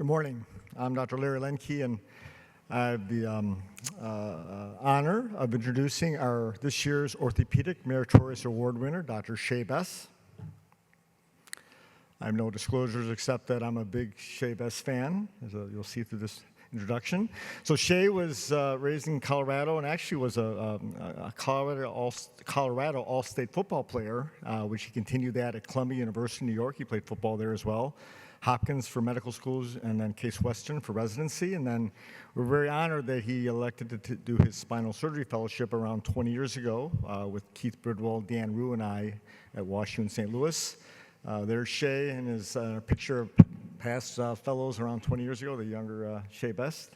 Good morning. I'm Dr. Larry Lenke, and I have the honor of introducing this year's Orthopedic Meritorious Award winner, Dr. Shay Bess. I have no disclosures except that I'm a big Shay Bess fan, as you'll see through this introduction. So Shay was raised in Colorado and actually was a Colorado All-State football player, which he continued that at Columbia University, New York. He played football there as well. Hopkins for medical schools, and then Case Western for residency. And then we're very honored that he elected to do his spinal surgery fellowship around 20 years ago with Keith Bridwell, Dan Rue, and I at WashU in St. Louis. There's Shay and his picture of past fellows around 20 years ago, the younger Shay Bess.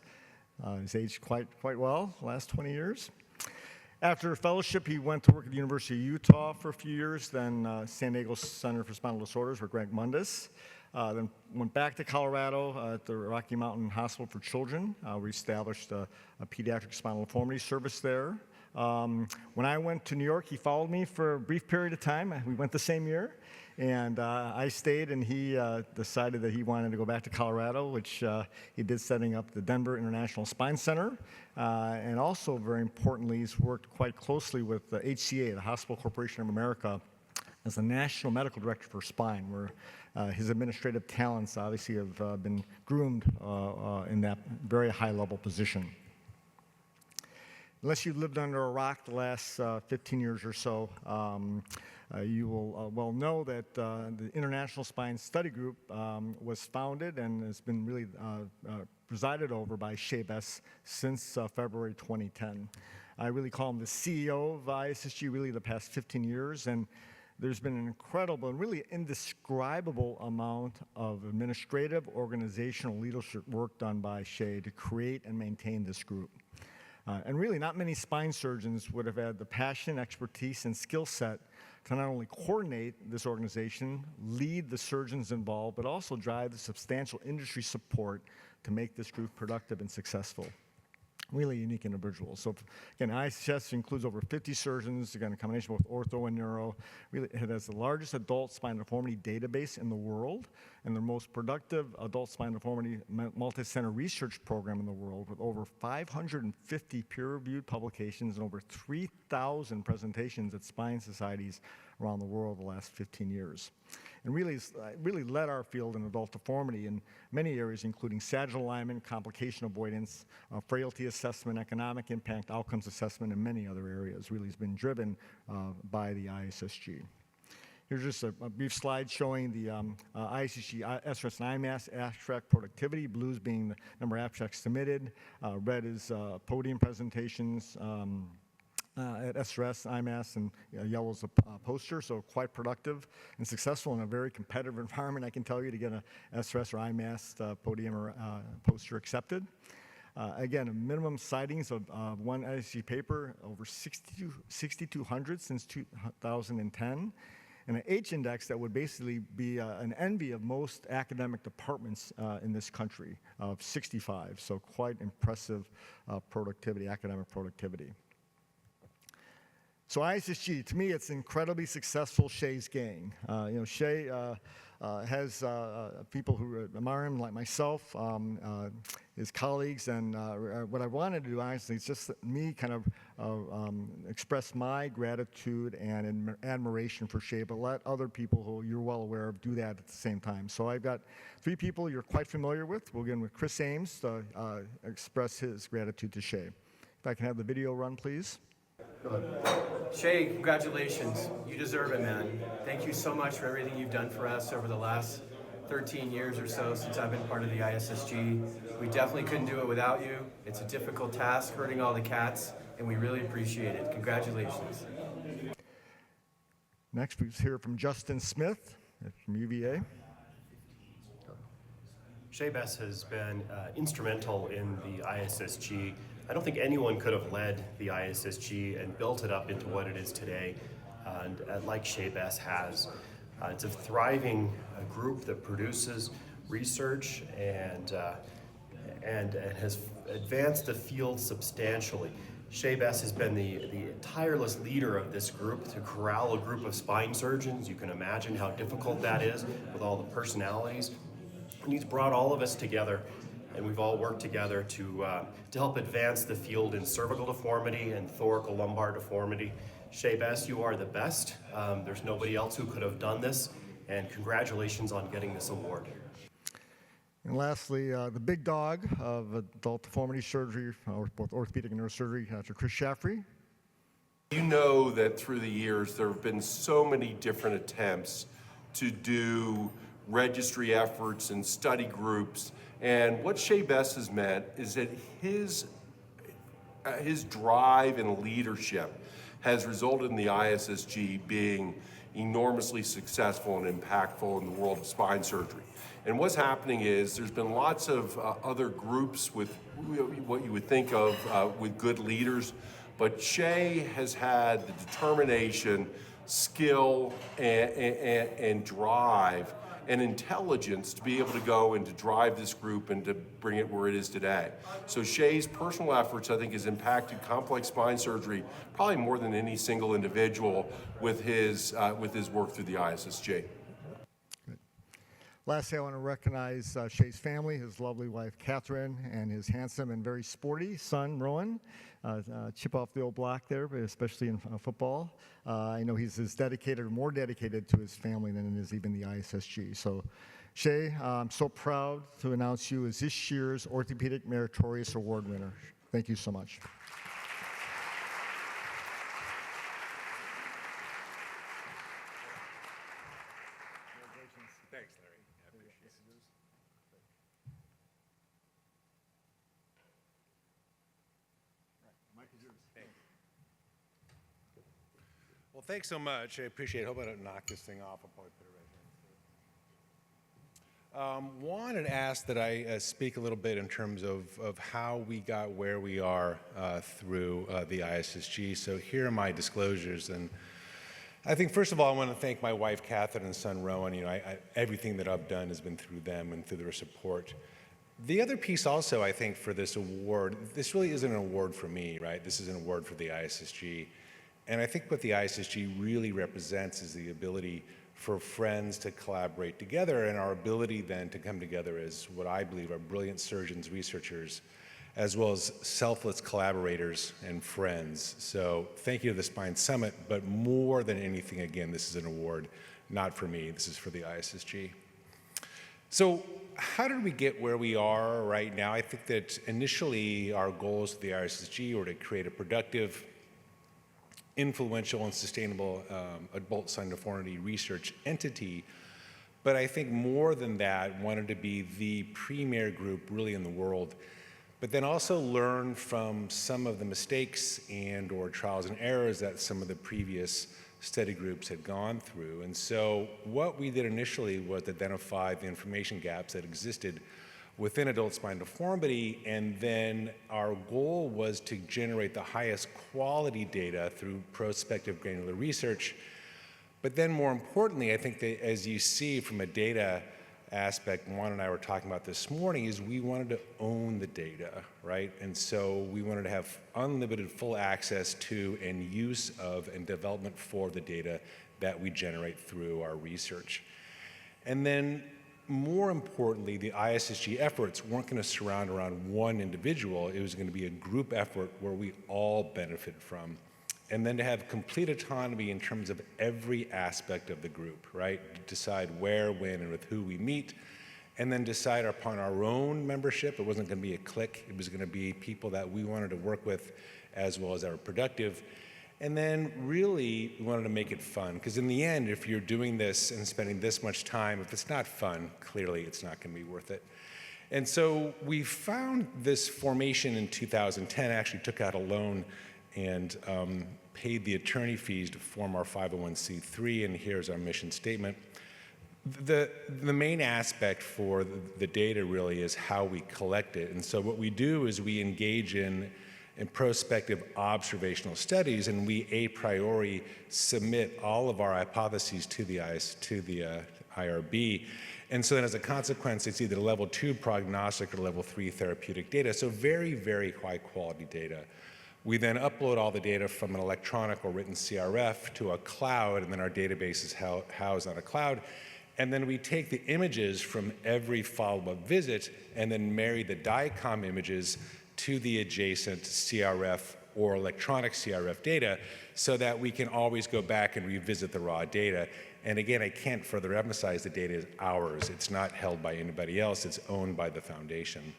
He's aged quite well the last 20 years. After fellowship, he went to work at the University of Utah for a few years, then San Diego Center for Spinal Disorders with Greg Mundis. Then went back to Colorado at the Rocky Mountain Hospital for Children. We established a pediatric spinal deformity service there. When I went to New York, he followed me for a brief period of time. We went the same year. And I stayed, and he decided that he wanted to go back to Colorado, which he did, setting up the Denver International Spine Center. And also, very importantly, he's worked quite closely with the HCA, the Hospital Corporation of America, as the National Medical Director for Spine, where his administrative talents obviously have been groomed in that very high-level position. Unless you've lived under a rock the last 15 years or so, you will well know that the International Spine Study Group was founded and has been really presided over by Shay Bess since February 2010. I really call him the CEO of ISSG really the past 15 years, and there's been an incredible and really indescribable amount of administrative, organizational leadership work done by Shay to create and maintain this group. And really, not many spine surgeons would have had the passion, expertise, and skill set to not only coordinate this organization, lead the surgeons involved, but also drive the substantial industry support to make this group productive and successful. Really unique individuals. So again, ISSG includes over 50 surgeons, again, a combination of both ortho and neuro. Really, it has the largest adult spinal deformity database in the world and the most productive adult spinal deformity multi-center research program in the world, with over 550 peer-reviewed publications and over 3,000 presentations at spine societies around the world the last 15 years. And really led our field in adult deformity in many areas, including sagittal alignment, complication avoidance, frailty assessment, economic impact, outcomes assessment, and many other areas. Really has been driven by the ISSG. Here's just a brief slide showing the ISSG SRS and IMAS abstract productivity, blues being the number of abstracts submitted, red is podium presentations, at SRS, IMAS, and yellow is a poster, so quite productive and successful in a very competitive environment, I can tell you, to get a SRS or IMAS podium or poster accepted. Again, a minimum sightings of one ISSG paper, over 6,200 since 2010, and an H-index that would basically be an envy of most academic departments in this country of 65, so quite impressive productivity, academic productivity. So ISSG, to me, it's incredibly successful Shay's gang. Shay has people who admire him, like myself, his colleagues, and what I wanted to do, honestly, is just me kind of express my gratitude and admiration for Shay, but let other people who you're well aware of do that at the same time. So I've got three people you're quite familiar with. We'll begin with Chris Ames to express his gratitude to Shay. If I can have the video run, please. Shay, congratulations. You deserve it, man. Thank you so much for everything you've done for us over the last 13 years or so since I've been part of the ISSG. We definitely couldn't do it without you. It's a difficult task, herding all the cats, and we really appreciate it. Congratulations. Next, we hear from Justin Smith from UVA. Shay Bess has been instrumental in the ISSG. I don't think anyone could have led the ISSG and built it up into what it is today, and like Shay Bess has. It's a thriving group that produces research and has advanced the field substantially. Shay Bess has been the tireless leader of this group to corral a group of spine surgeons. You can imagine how difficult that is with all the personalities. And he's brought all of us together, and we've all worked together to help advance the field in cervical deformity and thoracolumbar deformity. Shay Bess, you are the best. There's nobody else who could have done this, and congratulations on getting this award. And lastly, the big dog of adult deformity surgery, both orthopedic and neurosurgery, Dr. Chris Shaffrey. You know that through the years there have been so many different attempts to do registry efforts and study groups, and what Shay Bess has meant is that his drive and leadership has resulted in the ISSG being enormously successful and impactful in the world of spine surgery. And what's happening is there's been lots of other groups with what you would think of with good leaders, but Shay has had the determination, skill, and drive and intelligence to be able to go and to drive this group and to bring it where it is today. So Shay's personal efforts, I think, has impacted complex spine surgery probably more than any single individual with his work through the ISSG. Lastly, I want to recognize Shay's family, his lovely wife, Catherine, and his handsome and very sporty son, Rowan. Chip off the old block there, but especially in football. I know he's as dedicated or more dedicated to his family than is even the ISSG. So, Shay, I'm so proud to announce you as this year's Orthopedic Meritorious Award winner. Thank you so much. Thanks, Larry. I appreciate it. Well, thanks so much. I appreciate it. Hope I don't knock this thing off. I'll probably put it right here. Juan had asked that I speak a little bit in terms of how we got where we are through the ISSG. So here are my disclosures. And I think, first of all, I want to thank my wife, Catherine, and son, Rowan. You know, everything that I've done has been through them and through their support. The other piece also, I think, for this award, this really isn't an award for me, right? This is an award for the ISSG. And I think what the ISSG really represents is the ability for friends to collaborate together and our ability then to come together as what I believe are brilliant surgeons, researchers, as well as selfless collaborators and friends. So thank you to the Spine Summit, but more than anything, again, this is an award not for me, this is for the ISSG. So how did we get where we are right now? I think that initially our goals of the ISSG were to create a productive, influential and sustainable adult spine deformity research entity, but I think more than that, wanted to be the premier group really in the world, but then also learn from some of the mistakes and or trials and errors that some of the previous study groups had gone through. And so what we did initially was identify the information gaps that existed within adult spine deformity, and then our goal was to generate the highest quality data through prospective granular research. But then more importantly, I think that as you see from a data aspect, Juan and I were talking about this morning, is we wanted to own the data, right? And so we wanted to have unlimited full access to and use of and development for the data that we generate through our research. And then more importantly, the ISSG efforts weren't going to surround around one individual. It was going to be a group effort where we all benefit from. And then to have complete autonomy in terms of every aspect of the group, right? Decide where, when, and with who we meet, and then decide upon our own membership. It wasn't going to be a clique. It was going to be people that we wanted to work with as well as that were productive. And then really we wanted to make it fun, because in the end, if you're doing this and spending this much time, if it's not fun, clearly it's not going to be worth it. And so we found this formation in 2010, actually took out a loan and paid the attorney fees to form our 501c3, and here's our mission statement. The main aspect for the data really is how we collect it. And so what we do is we engage in prospective observational studies, and we a priori submit all of our hypotheses to the IRB. And so then as a consequence, it's either level 2 prognostic or level 3 therapeutic data. So very, very high quality data. We then upload all the data from an electronic or written CRF to a cloud, and then our database is housed on a cloud. And then we take the images from every follow-up visit and then marry the DICOM images to the adjacent CRF or electronic CRF data so that we can always go back and revisit the raw data. And again, I can't further emphasize the data is ours. It's not held by anybody else. It's owned by the foundation.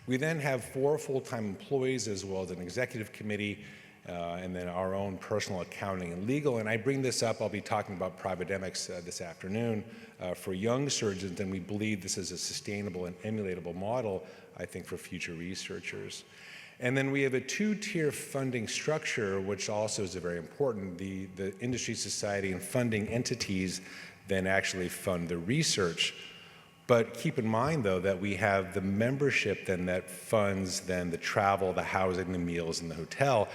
We then have 4 full-time employees as well as an executive committee and then our own personal accounting and legal. And I bring this up, I'll be talking about privademics this afternoon for young surgeons, and we believe this is a sustainable and emulatable model, I think, for future researchers. And then we have a 2-tier funding structure, which also is very important. The industry society and funding entities then actually fund the research. But keep in mind, though, that we have the membership then that funds then the travel, the housing, the meals, and the hotel.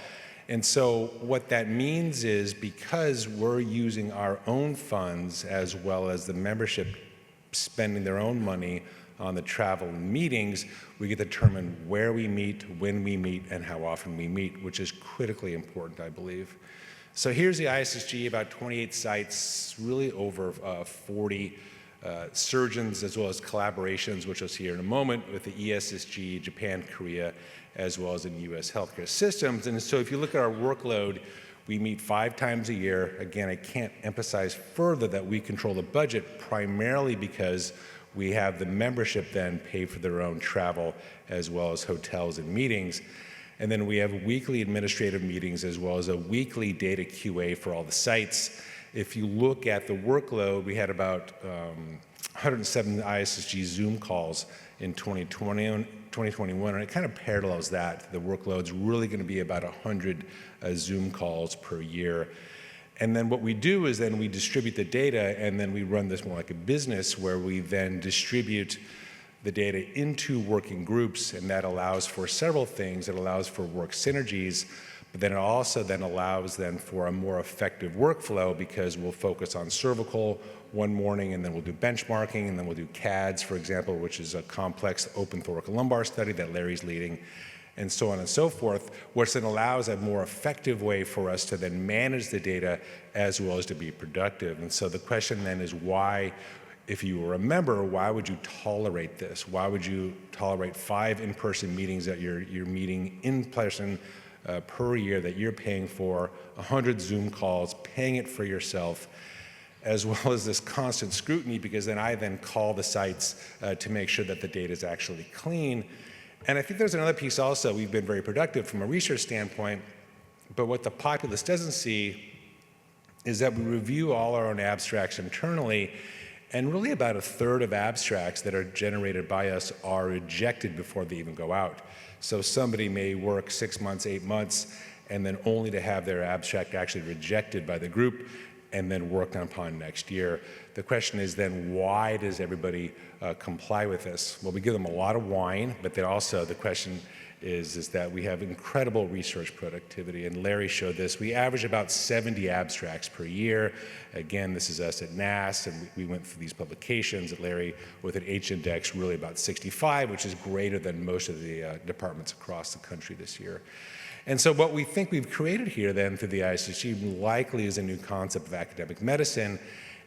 And so what that means is because we're using our own funds as well as the membership spending their own money on the travel and meetings, we get to determine where we meet, when we meet, and how often we meet, which is critically important, I believe. So here's the ISSG, about 28 sites, really over 40 surgeons, as well as collaborations, which you'll see here in a moment, with the ISSG, Japan, Korea, as well as in U.S. healthcare systems. And so if you look at our workload, we meet 5 times a year. Again, I can't emphasize further that we control the budget primarily because we have the membership then pay for their own travel as well as hotels and meetings. And then we have weekly administrative meetings as well as a weekly data QA for all the sites. If you look at the workload, we had about 107 ISSG Zoom calls in 2021, and it kind of parallels that. The workload's really going to be about 100 Zoom calls per year. And then what we do is then we distribute the data, and then we run this more like a business where we then distribute the data into working groups, and that allows for several things. It allows for work synergies, but then it also then allows then for a more effective workflow because we'll focus on cervical one morning, and then we'll do benchmarking, and then we'll do CADS, for example, which is a complex open thoracolumbar study that Larry's leading, and so on and so forth, which then allows a more effective way for us to then manage the data as well as to be productive. And so the question then is why, if you were a member, why would you tolerate this? Why would you tolerate 5 in-person meetings that you're meeting in person per year that you're paying for, 100 Zoom calls, paying it for yourself, as well as this constant scrutiny, because then I then call the sites to make sure that the data is actually clean. And I think there's another piece also. We've been very productive from a research standpoint, but what the populace doesn't see is that we review all our own abstracts internally, and really about 1/3 of abstracts that are generated by us are rejected before they even go out. So somebody may work 6 months, 8 months, and then only to have their abstract actually rejected by the group and then worked upon next year. The question is then, why does everybody comply with this? Well, we give them a lot of wine, but then also the question is that we have incredible research productivity, and Larry showed this. We average about 70 abstracts per year. Again, this is us at NASS, and we went through these publications at Larry with an H-index really about 65, which is greater than most of the departments across the country this year. And so what we think we've created here then through the ISSG likely is a new concept of academic medicine.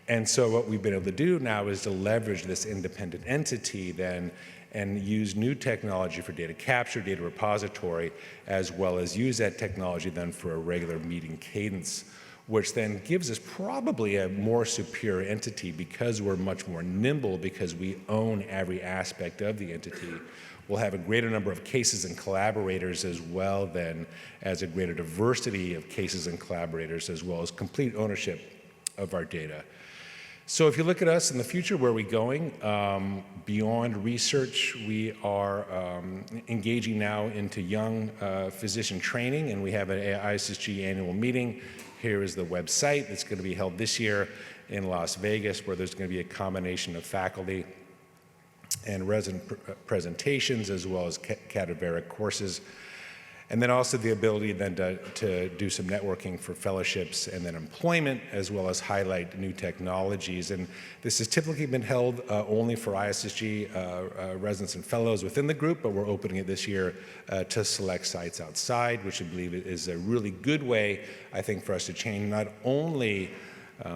And so what we've been able to do now is to leverage this independent entity then and use new technology for data capture, data repository, as well as use that technology then for a regular meeting cadence, which then gives us probably a more superior entity because we're much more nimble because we own every aspect of the entity. We'll have a greater number of cases and collaborators as well then as a greater diversity of cases and collaborators as well as complete ownership of our data. So if you look at us in the future, where are we going? Beyond research, we are engaging now into young physician training, and we have an ISSG annual meeting. Here is the website. It's going to be held this year in Las Vegas, where there's going to be a combination of faculty and resident presentations as well as cadaveric courses. And then also the ability then to do some networking for fellowships and then employment, as well as highlight new technologies. And this has typically been held only for ISSG residents and fellows within the group, but we're opening it this year to select sites outside, which I believe is a really good way, I think, for us to change not only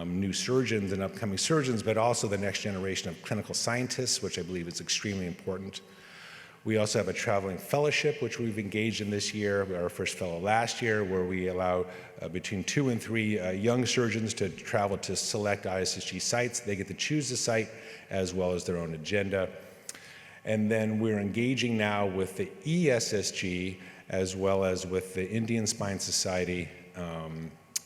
new surgeons and upcoming surgeons, but also the next generation of clinical scientists, which I believe is extremely important. We also have a traveling fellowship, which we've engaged in this year. We were our first fellow last year, where we allow between 2 and 3 young surgeons to travel to select ISSG sites. They get to choose the site as well as their own agenda. And then we're engaging now with the ESSG as well as with the Indian Spine Society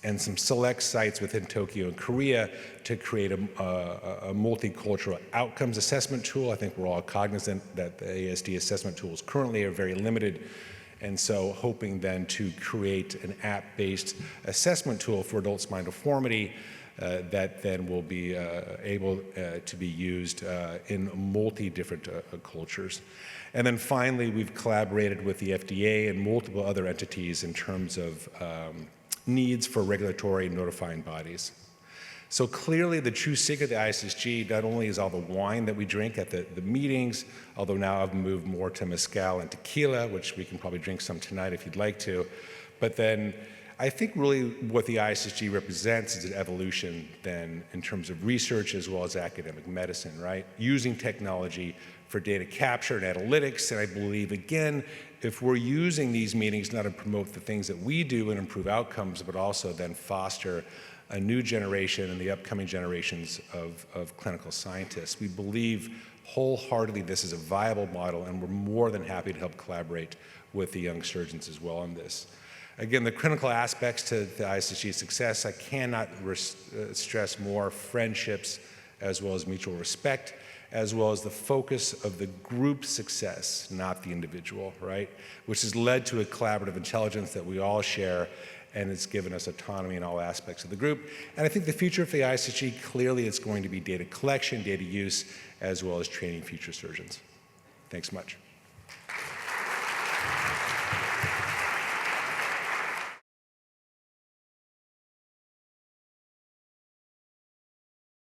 and some select sites within Tokyo and Korea to create a multicultural outcomes assessment tool. I think we're all cognizant that the ASD assessment tools currently are very limited, and so hoping then to create an app-based assessment tool for adult spine deformity that then will be able to be used in multi-different cultures. And then finally, we've collaborated with the FDA and multiple other entities in terms of needs for regulatory notifying bodies. So clearly the true secret of the ISSG not only is all the wine that we drink at the meetings, although now I've moved more to mezcal and tequila, which we can probably drink some tonight if you'd like to, but then I think really what the ISSG represents is an evolution then in terms of research as well as academic medicine, right? Using technology for data capture and analytics, and I believe, again, if we're using these meetings not to promote the things that we do and improve outcomes, but also then foster a new generation and the upcoming generations of clinical scientists, we believe wholeheartedly this is a viable model, and we're more than happy to help collaborate with the young surgeons as well on this. Again, the clinical aspects to the ISSG success, I cannot stress more: friendships as well as mutual respect, as well as the focus of the group success, not the individual, right? Which has led to a collaborative intelligence that we all share, and it's given us autonomy in all aspects of the group. And I think the future of the ISSG, clearly it's going to be data collection, data use, as well as training future surgeons. Thanks so much.